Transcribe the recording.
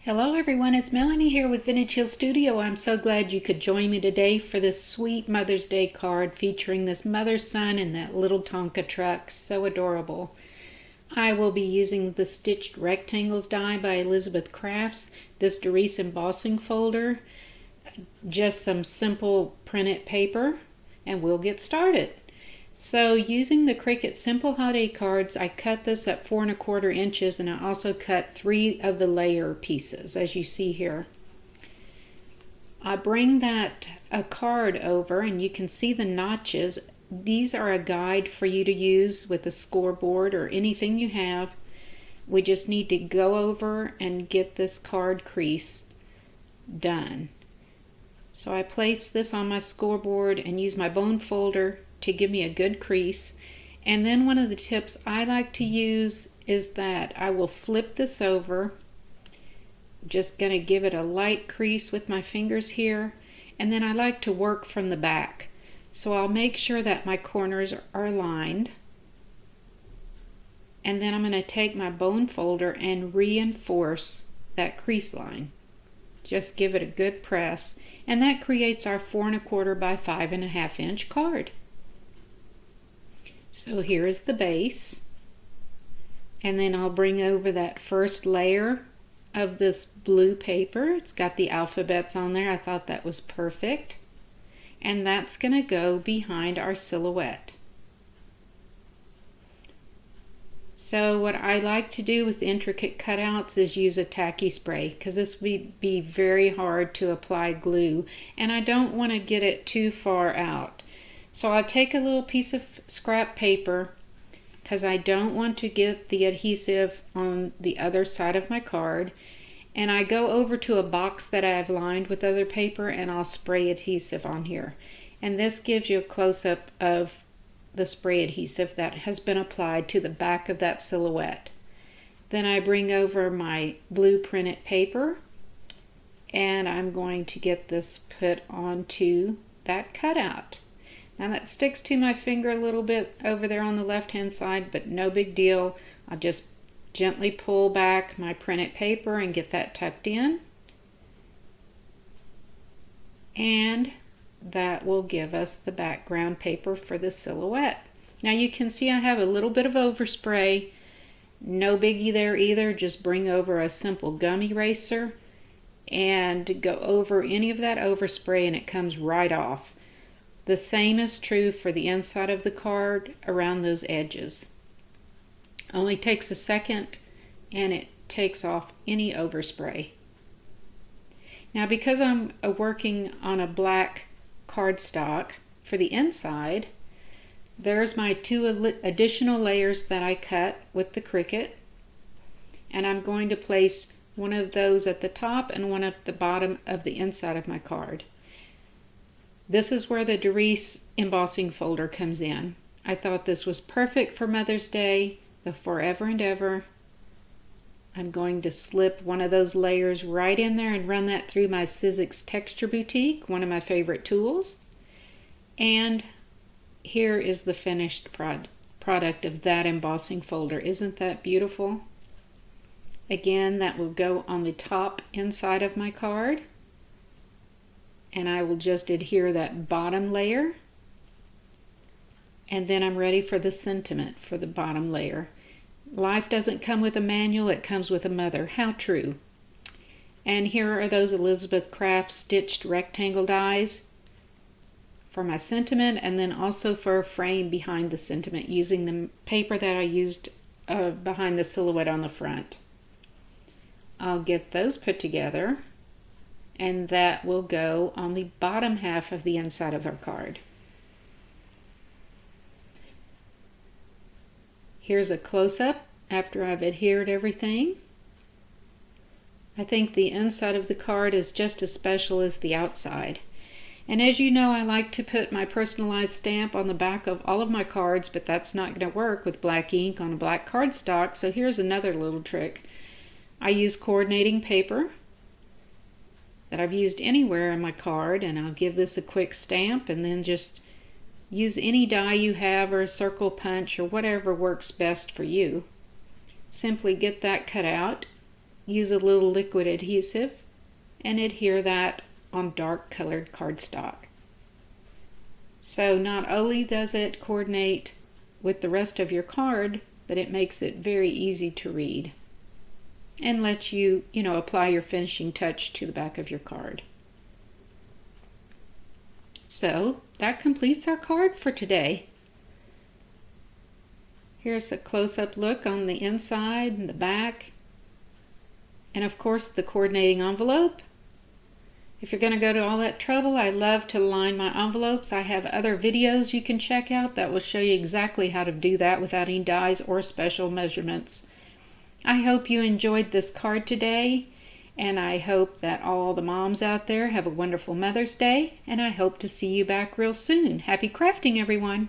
Hello everyone, it's Melanie here with Vintage Hill Studio. I'm so glad you could join me today for this sweet Mother's Day card featuring this mother's son and that little Tonka truck. So adorable. I will be using the Stitched Rectangles die by Elizabeth Crafts, this Doris embossing folder, just some simple printed paper, and we'll get started. So using the Cricut Simple Holiday cards, I cut this at 4 1/4 inches, and I also cut 3 of the layer pieces, as you see here. I bring that a card over, and you can see the notches. These are a guide for you to use with a scoreboard or anything you have. We just need to go over and get this card crease done. So I place this on my scoreboard and use my bone folder to give me a good crease. And then one of the tips I like to use is that I will flip this over. Just going to give it a light crease with my fingers here, and then I like to work from the back. So I'll make sure that my corners are aligned, and then I'm going to take my bone folder and reinforce that crease line. Just give it a good press, and that creates our 4 1/4 by 5 1/2 inch card. So here is the base, and then I'll bring over that first layer of this blue paper. It's got the alphabets on there. I thought that was perfect, and that's going to go behind our silhouette. So what I like to do with intricate cutouts is use a tacky spray, because this would be very hard to apply glue, and I don't want to get it too far out. So I'll take a little piece of scrap paper, because I don't want to get the adhesive on the other side of my card, and I go over to a box that I've lined with other paper, and I'll spray adhesive on here. And this gives you a close-up of the spray adhesive that has been applied to the back of that silhouette. Then I bring over my blue printed paper, and I'm going to get this put onto that cutout. Now that sticks to my finger a little bit over there on the left hand side, but no big deal. I'll just gently pull back my printed paper and get that tucked in. And that will give us the background paper for the silhouette. Now you can see I have a little bit of overspray. No biggie there either. Just bring over a simple gum eraser and go over any of that overspray, and it comes right off. The same is true for the inside of the card around those edges. Only takes a second, and it takes off any overspray. Now because I'm working on a black cardstock for the inside, there's my 2 additional layers that I cut with the Cricut, and I'm going to place one of those at the top and one at the bottom of the inside of my card. This is where the Doris embossing folder comes in. I thought this was perfect for Mother's Day, the forever and ever. I'm going to slip one of those layers right in there and run that through my Sizzix Texture Boutique, one of my favorite tools. And here is the finished product of that embossing folder. Isn't that beautiful? Again, that will go on the top inside of my card. And I will just adhere that bottom layer, and then I'm ready for the sentiment for the bottom layer. Life doesn't come with a manual, it comes with a mother. How true. And here are those Elizabeth Crafts stitched rectangle dies for my sentiment, and then also for a frame behind the sentiment using the paper that I used behind the silhouette on the front. I'll get those put together, and that will go on the bottom half of the inside of our card. Here's a close-up after I've adhered everything. I think the inside of the card is just as special as the outside. And as you know, I like to put my personalized stamp on the back of all of my cards, but that's not going to work with black ink on a black cardstock, so here's another little trick. I use coordinating paper that I've used anywhere in my card, and I'll give this a quick stamp, and then just use any die you have or a circle punch or whatever works best for you. Simply get that cut out use a little liquid adhesive and adhere that on dark colored cardstock. So not only does it coordinate with the rest of your card, but it makes it very easy to read and lets you, apply your finishing touch to the back of your card. So that completes our card for today. Here's a close-up look on the inside and the back, and of course the coordinating envelope. If you're going to go to all that trouble, I love to line my envelopes. I have other videos you can check out that will show you exactly how to do that without any dies or special measurements. I hope you enjoyed this card today, and I hope that all the moms out there have a wonderful Mother's Day, and I hope to see you back real soon. Happy crafting, everyone!